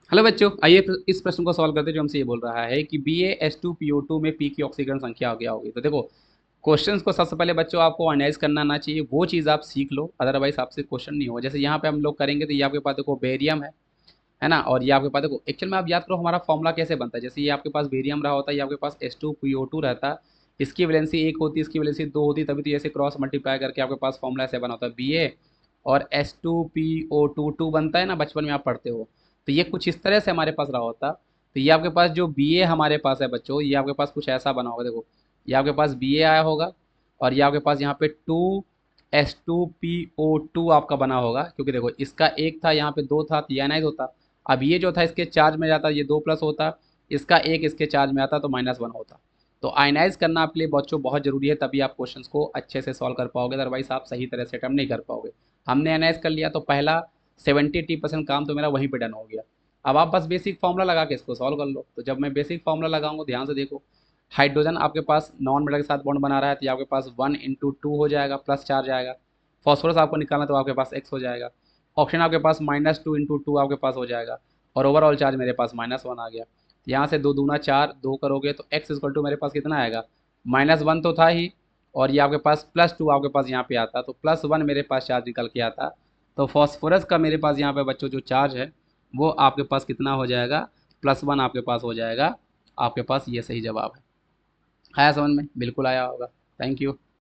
Hello बच्चों, आइए इस प्रश्न को सॉल्व करते हैं जो हमसे ये बोल रहा है कि BaH2PO2 में पी की ऑक्सीकरण संख्या क्या होगी। तो देखो, क्वेश्चंस को सबसे पहले बच्चों आपको एनालाइज करना ना चाहिए, वो चीज़ आप सीख लो, अदरवाइज आपसे क्वेश्चन नहीं होगा। जैसे यहाँ पे हम लोग करेंगे तो ये आपके पास देखो बेरियम है ना, और ये आपके पास देखो एक्चुअल में आप याद करो हमारा फॉर्मूला कैसे बनता है। जैसे ये आपके पास बेरियम रहा होता है, ये आपके पास H2PO2 रहता है, इसकी वैलेंसी एक होती है, इसकी वैलेंसी दो होती है, तभी तो ऐसे क्रॉस मल्टीप्लाई करके आपके पास फॉर्मूला ऐसे बना होता है Ba और H2PO2 बनता है ना, बचपन में आप पढ़ते हो। तो ये कुछ इस तरह से हमारे पास रहा होता। तो ये आपके पास जो Ba हमारे पास है बच्चों, ये आपके पास कुछ ऐसा बना होगा। देखो ये आपके पास Ba आया होगा, और ये आपके पास यहाँ पे 2H2PO2 आपका बना होगा, क्योंकि देखो इसका एक था, यहाँ पे दो था, तो ये आयनाइज होता। अब ये जो था इसके चार्ज में जाता, ये दो प्लस होता, इसका एक इसके चार्ज में आता तो -1 होता। तो आयनाइज करना आपके लिए बच्चों बहुत जरूरी है, तभी आप क्वेश्चंस को अच्छे से सॉल्व कर पाओगे, अदरवाइज आप सही तरह से अटेम्प्ट नहीं कर पाओगे। हमने एनालाइज कर लिया तो पहला 70-80% काम तो मेरा वहीं पे डन हो गया। अब आप बस बेसिक फॉर्मूला लगा के इसको सॉल्व कर लो। तो जब मैं बेसिक फॉर्मूला लगाऊंगा, ध्यान से देखो, हाइड्रोजन आपके पास नॉन मेटल के साथ बॉन्ड बना रहा है, तो ये आपके पास 1 × 2 हो जाएगा, प्लस चार्ज आएगा। फॉस्फोरस आपको निकालना तो आपके पास x हो जाएगा। ऑक्सीजन आपके पास -2 × 2 आपके पास हो जाएगा, और ओवरऑल चार्ज मेरे पास -1 आ गया। तो यहाँ से दो दूना चार, दो करोगे तो x इक्वल टू मेरे पास कितना आएगा, -1 तो था ही, और ये आपके पास +2 आपके पास यहाँ पे आता, तो +1 मेरे पास चार्ज निकल के आता। तो फॉस्फोरस का मेरे पास यहाँ पे बच्चों जो चार्ज है वो आपके पास कितना हो जाएगा, +1 आपके पास हो जाएगा। आपके पास ये सही जवाब है। आया समझ में? बिल्कुल आया होगा। Thank you.